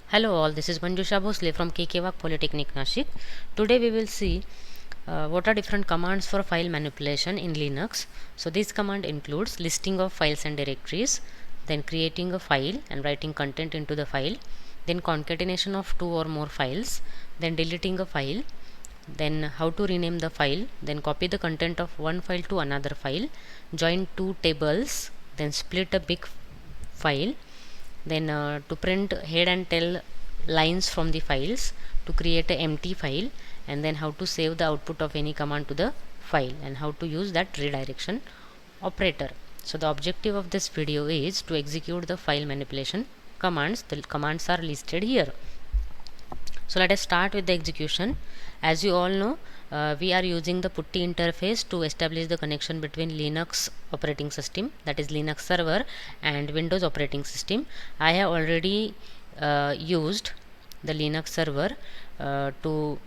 Hello all, this is Manjusha Bhosle from KK Polytechnic Nashik. Today we will see what are different commands for file manipulation in Linux. So this command includes listing of files and directories, then creating a file and writing content into the file, then concatenation of two or more files, then deleting a file, then how to rename the file, then copy the content of one file to another file, join two tables, then split a big file, then to print head and tail lines from the files, to create an empty file, and then how to save the output of any command to the file, and how to use that redirection operator. So the objective of this video is to execute the file manipulation commands. The commands are listed here. So let us start with the execution. As you all know, we are using the PuTTY interface to establish the connection between Linux operating system, that is Linux server, and Windows operating system. I have already used the Linux server to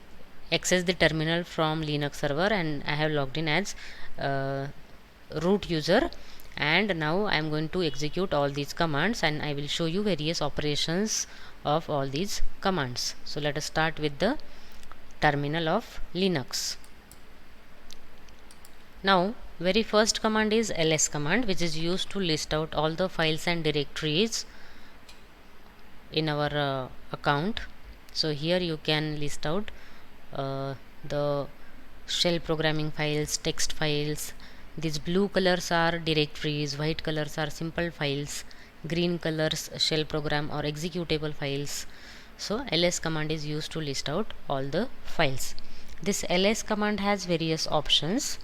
access the terminal from Linux server, and I have logged in as root user, and now I am going to execute all these commands and I will show you various operations of all these commands. So let us start with the terminal of Linux. Now very first command is ls command, which is used to list out all the files and directories in our account. So here you can list out the shell programming files, text files. These blue colors are directories, white colors are simple files, green colors shell program or executable files. So ls command is used to list out all the files. This ls command has various options.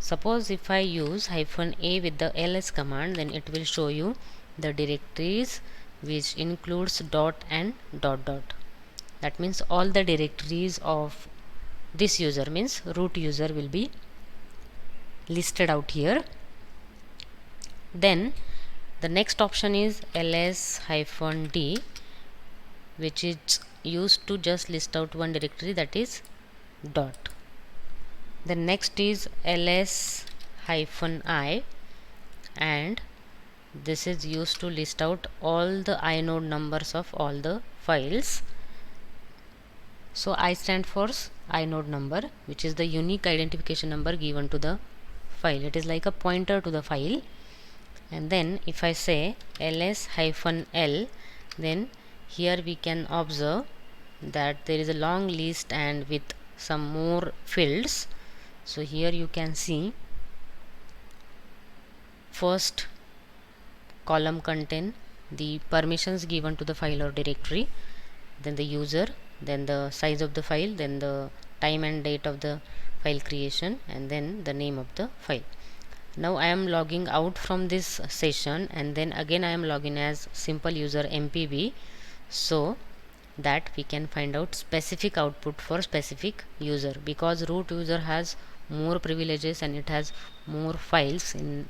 Suppose if I use -a with the ls command, then it will show you the directories which includes dot and dot dot. That means all the directories of this user, means root user, will be listed out here. Then the next option is ls-d, which is used to just list out one directory, that is dot. The next is ls-i, and this is used to list out all the inode numbers of all the files. So I stand for inode number, which is the unique identification number given to the file. It is like a pointer to the file. And then if I say ls-l, then here we can observe that there is a long list and with some more fields. So here you can see first column contain the permissions given to the file or directory, then the user, then the size of the file, then the time and date of the file creation, and then the name of the file. Now I am logging out from this session, and then again I am logging as simple user mpb, so that we can find out specific output for specific user, because root user has more privileges and it has more files in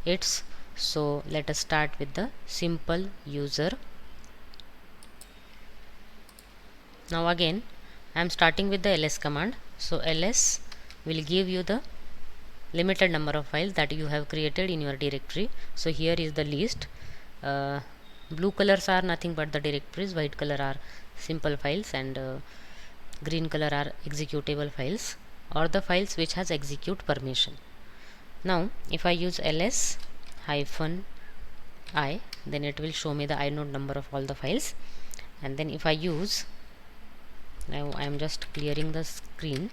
its. So let us start with the simple user. Now again I am starting with the ls command. So ls will give you the limited number of files that you have created in your directory. So here is the list. Blue colors are nothing but the directories, white color are simple files, and green color are executable files, or the files which has execute permission. Now if I use ls-i, then it will show me the inode number of all the files. And then if I use, now I am just clearing the screen,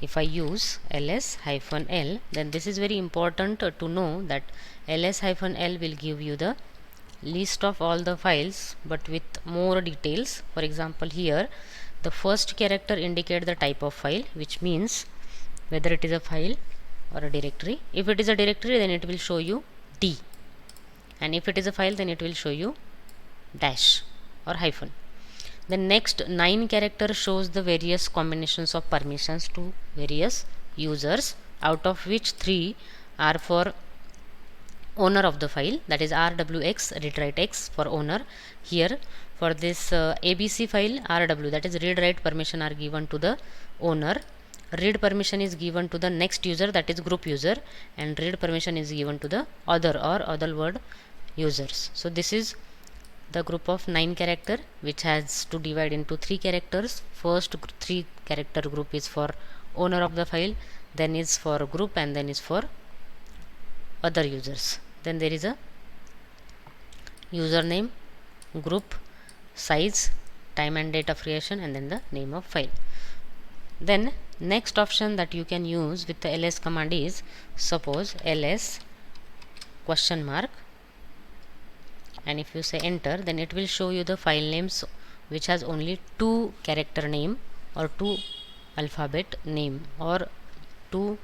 if I use ls-l, then this is very important to know that ls-l will give you the list of all the files but with more details. For example, here the first character indicate the type of file, which means whether it is a file or a directory. If it is a directory, then it will show you D, and if it is a file, then it will show you dash or hyphen. The next 9 characters shows the various combinations of permissions to various users, out of which 3 are for owner of the file, that is rwx, read write x for owner. Here for this abc file, rw, that is read write permission, are given to the owner. Read permission is given to the next user, that is group user, and read permission is given to the other or other word users. So this is the group of 9 character which has to divide into 3 characters. First 3 character group is for owner of the file, then is for group, and then is for other users. Then there is a username, group, size, time and date of creation, and then the name of file. Then next option that you can use with the ls command is, suppose ls question mark, and if you say enter, then it will show you the file names which has only 2 character name or 2 alphabet name or 2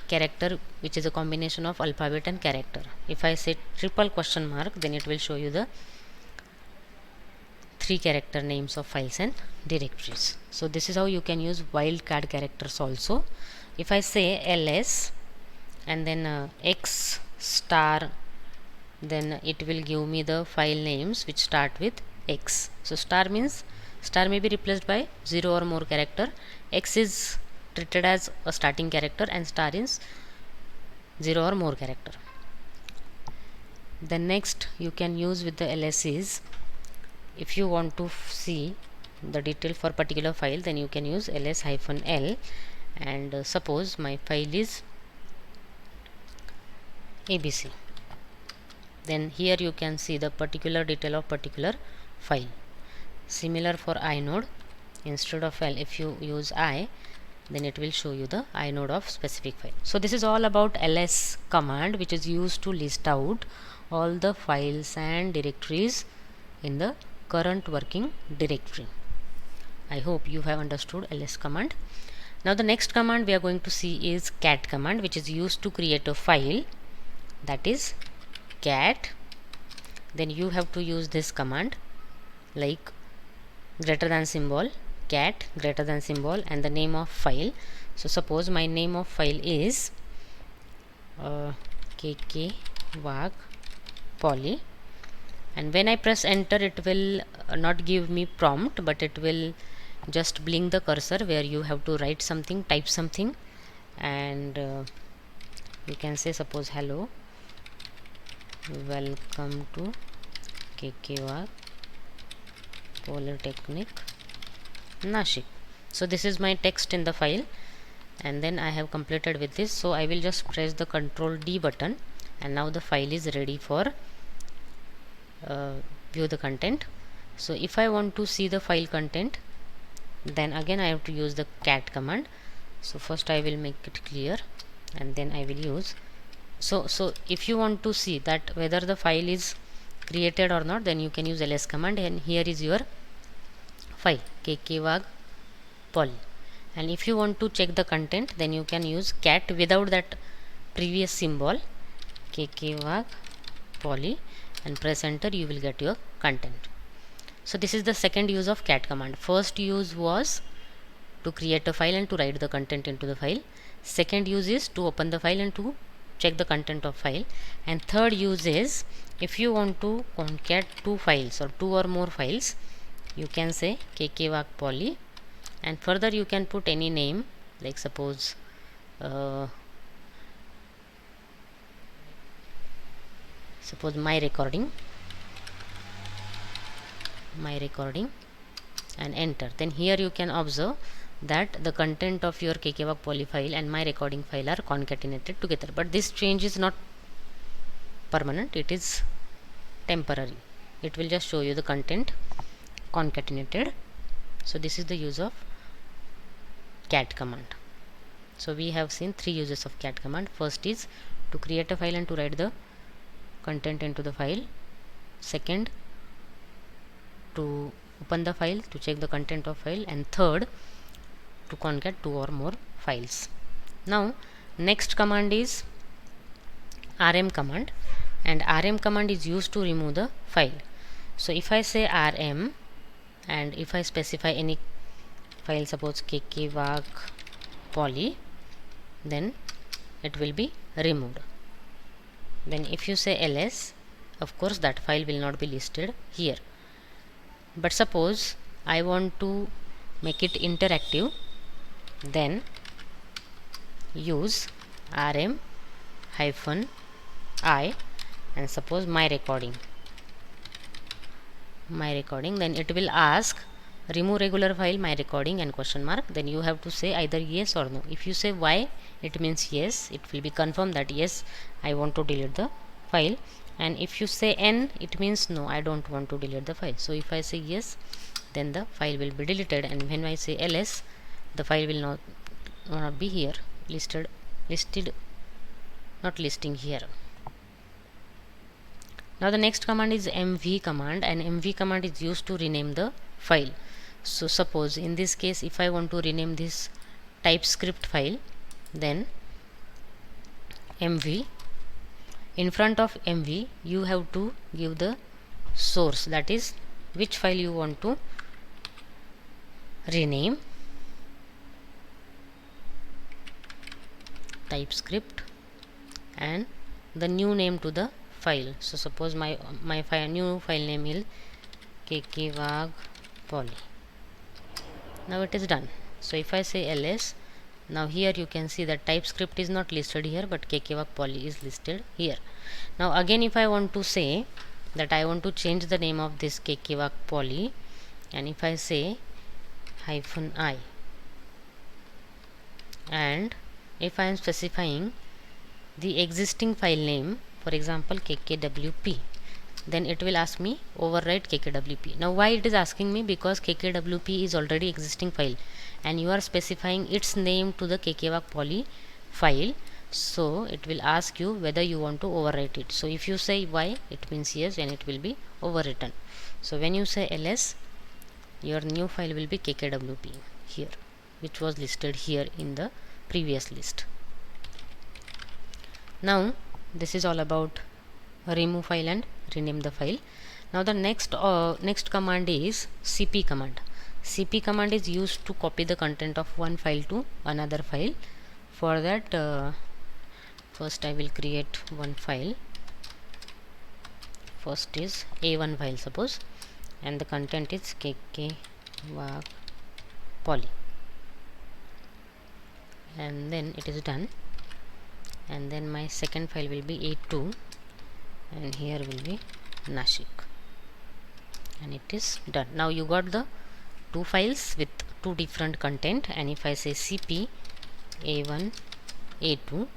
character which is a combination of alphabet and character. If I say triple question mark, then it will show you the 3 character names of files and directories. So this is how you can use wildcard characters also. If I say ls and then x star, then it will give me the file names which start with x. So star means star may be replaced by 0 or more character, x is treated as a starting character, and star is 0 or more character. The next you can use with the ls is, if you want to see the detail for particular file, then you can use ls-l, and suppose my file is abc, then here you can see the particular detail of particular file. Similar for inode, instead of l, if you use I, then it will show you the inode of specific file. So this is all about ls command, which is used to list out all the files and directories in the current working directory. I hope you have understood ls command. Now the next command we are going to see is cat command, which is used to create a file, that is cat. Then you have to use this command like greater than symbol, cat greater than symbol, and the name of file. So suppose my name of file is kkvag poly, and when I press enter, it will not give me prompt, but it will just blink the cursor where you have to write something, type something, and you can say suppose hello, welcome to kkvag Polytechnic Nashik. So this is my text in the file, and then I have completed with this. So I will just press the Ctrl D button, and now the file is ready for view the content. So if I want to see the file content, then again I have to use the cat command. So first I will make it clear, and then I will use, so if you want to see that whether the file is created or not, then you can use ls command, and here is your file kkvag poly. And if you want to check the content, then you can use cat without that previous symbol, kkvag poly, and press enter, you will get your content. So this is the second use of cat command. First use was to create a file and to write the content into the file. Second use is to open the file and to check the content of file. And third use is, if you want to concat 2 files or 2 or more files, you can say kkvag poly, and further you can put any name, like suppose my recording, and enter. Then here you can observe that the content of your kkvag poly file and my recording file are concatenated together, but this change is not permanent, it is temporary. It will just show you the content concatenated. So this is the use of cat command. So we have seen 3 uses of cat command. First is to create a file and to write the content into the file. Second, to open the file to check the content of file, and third, to concat 2 or more files. Now next command is rm command, and rm command is used to remove the file. So if I say rm, and if I specify any file, suppose kkvag poly, then it will be removed. Then if you say ls, of course that file will not be listed here. But suppose I want to make it interactive, then use rm -i, and suppose my recording. my recording, then it will ask remove regular file my recording and question mark. Then you have to say either yes or no. If you say Y, it means yes, it will be confirmed that yes, I want to delete the file. And if you say N, it means no, I don't want to delete the file. So if I say yes, then the file will be deleted, and when I say ls, the file will not be here listed, not listing here. Now the next command is mv command, and mv command is used to rename the file. So suppose in this case, if I want to rename this TypeScript file, then mv, in front of mv you have to give the source, that is which file you want to rename, TypeScript, and the new name to the file. So suppose my new file name is kkvag poly. Now it is done. So if I say ls, now here you can see that TypeScript is not listed here, but kkvag poly is listed here. Now again, if I want to say that I want to change the name of this kkvag poly, and if I say -i, and if I am specifying the existing file name, for example kkWp, then it will ask me overwrite kkWp. Now why it is asking me? Because kkWp is already existing file and you are specifying its name to the kkvag poly file, so it will ask you whether you want to overwrite it. So if you say Y, it means yes, and it will be overwritten. So when you say ls, your new file will be kkWp here, which was listed here in the previous list. Now this is all about remove file and rename the file. Now the next command is cp command. Cp command is used to copy the content of one file to another file. For that, first I will create one file. First is a1 file, suppose, and the content is kkvag poly, and then it is done. And then my second file will be a2, and here will be Nashik, and it is done. Now you got the two files with two different content, and if I say cp a1 a2,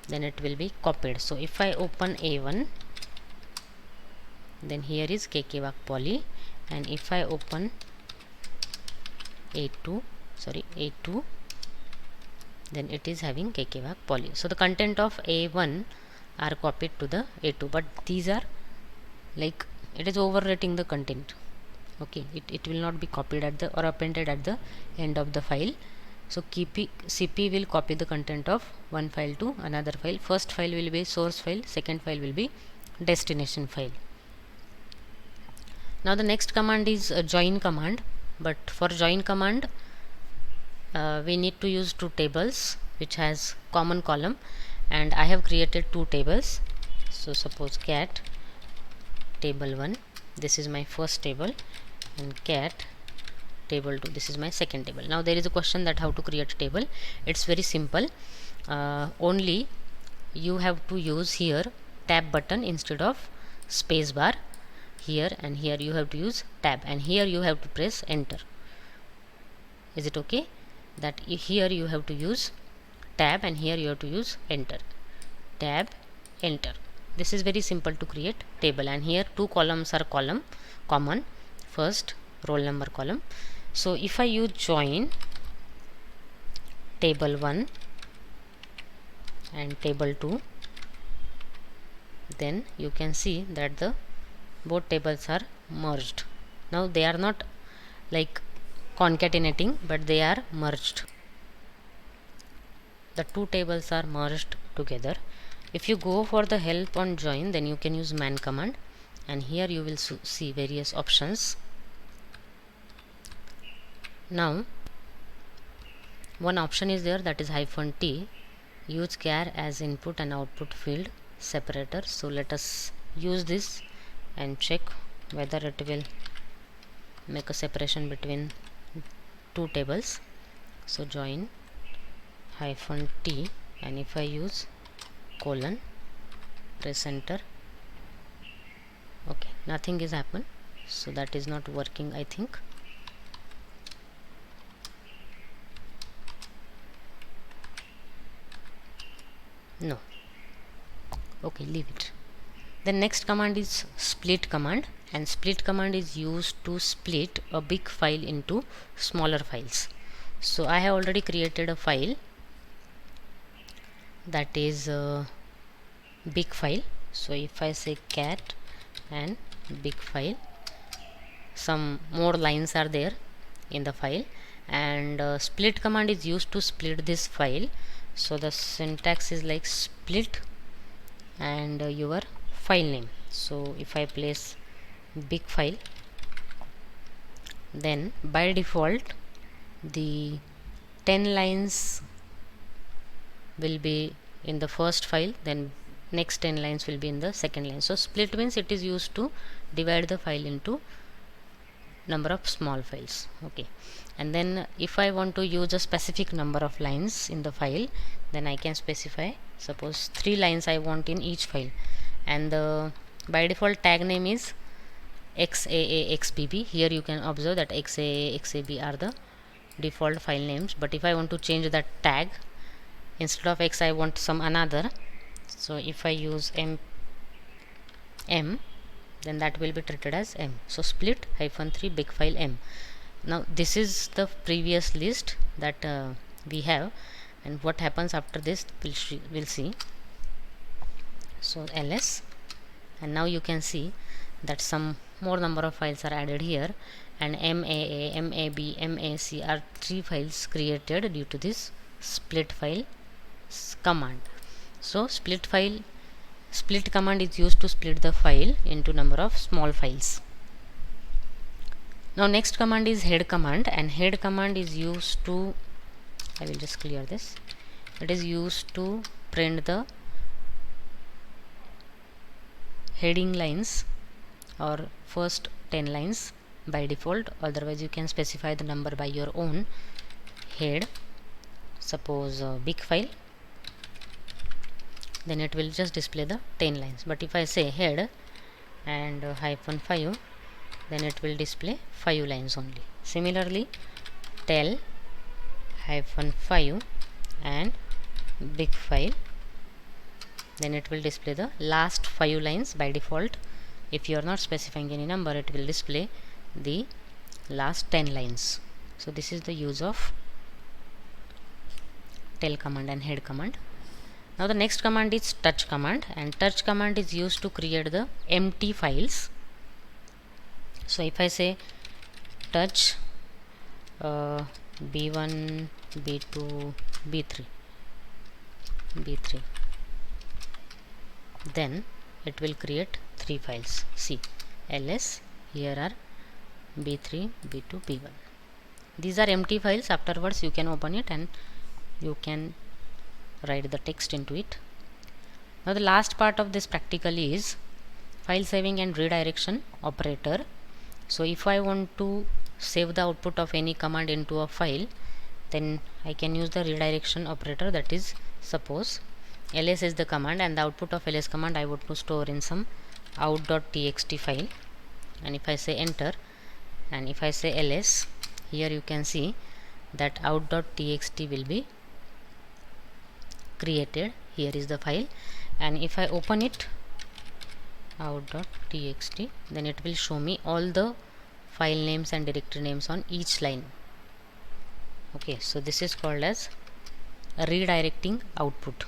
then it will be copied. So if I open a1, then here is kkvag poly, and if I open a2, then it is having kkvag poly. So the content of a1 are copied to the a2, but these are like, it is overwriting the content. Okay, it will not be copied at the or appended at the end of the file. So cp will copy the content of one file to another file. First file will be source file, second file will be destination file. Now the next command is a join command, but for join command we need to use two tables which has common column, and I have created two tables. So suppose cat table 1, this is my first table, and cat table 2, this is my second table. Now there is a question that how to create a table. It's very simple. Only you have to use here tab button instead of space bar. Here and here you have to use tab, and here you have to press enter. Is it okay? That here you have to use tab and here you have to use enter. Tab, enter. This is very simple to create table, and here two columns are common, first roll number column. So if I use join table 1 and table 2, then you can see that the both tables are merged. Now they are not like concatenating, but they are merged. The two tables are merged together. If you go for the help on join, then you can use man command, and here you will see various options. Now one option is there, that is -t, use char as input and output field separator. So let us use this and check whether it will make a separation between two tables. So join -t, and if I use colon, press enter. Okay, nothing is happened. so that is not working, I think. No. Okay, leave it. The next command is split command, and split command is used to split a big file into smaller files. So I have already created a file that is a big file. So if I say cat and big file, some more lines are there in the file, and split command is used to split this file. So the syntax is like split and your file name. So if I place big file, then by default the 10 lines will be in the first file, then next 10 lines will be in the second line. So split means it is used to divide the file into number of small files. Okay, and then if I want to use a specific number of lines in the file, then I can specify, suppose 3 lines I want in each file, and the by default tag name is XAA XBB. Here you can observe that XAA XAB are the default file names, but if I want to change that tag, instead of X I want some another, so if I use M, then that will be treated as M. So split -3 big file M. Now this is the previous list that we have, and what happens after this we'll see. So ls, and now you can see that some more number of files are added here, and MAA, MAB, MAC are 3 files created due to this split file command. So split command is used to split the file into number of small files. Now next command is head command, and head command is used to, I will just clear this, it is used to print the heading lines or first 10 lines by default. Otherwise you can specify the number by your own. Head, suppose big file, then it will just display the 10 lines. But if I say head and -5, then it will display 5 lines only. Similarly, tell -5 and big file, then it will display the last 5 lines by default. If you are not specifying any number, it will display the last 10 lines. So this is the use of tell command and head command. Now the next command is touch command, and touch command is used to create the empty files. So if I say touch B1, B2, B3, then it will create 3 files. See, ls, here are B3, B2, B1. These are empty files. Afterwards you can open it and you can write the text into it. Now the last part of this practical is file saving and redirection operator. So if I want to save the output of any command into a file, then I can use the redirection operator. That is, suppose ls is the command, and the output of ls command I want to store in some out.txt file, and if I say enter, and if I say ls, here you can see that out.txt will be created. Here is the file, and if I open it, out.txt, then it will show me all the file names and directory names on each line. Okay, so this is called as redirecting output.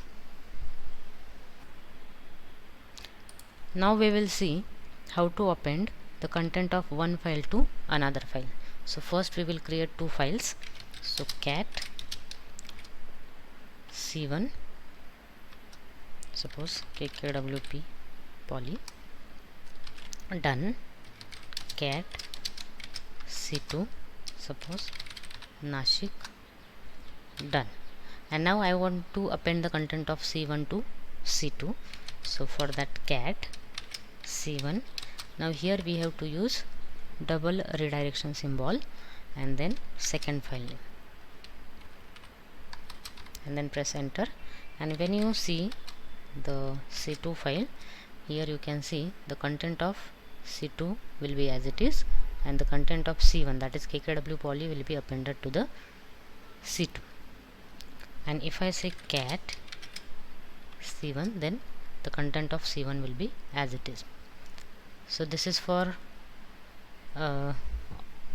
Now we will see how to append the content of one file to another file. So first we will create 2 files. So cat c1, suppose kkwp poly, done, cat c2, suppose Nashik, done. And now I want to append the content of c1 to c2. So for that cat c1, now here we have to use double redirection symbol and then second file name, and then press enter. And when you see the c2 file, here you can see the content of C2 will be as it is, and the content of C1, that is kkw poly, will be appended to the C2. And if I say cat C1, then the content of C1 will be as it is. So this is for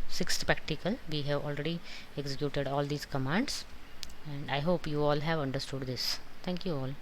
sixth practical. We have already executed all these commands, and I hope you all have understood this. Thank you all.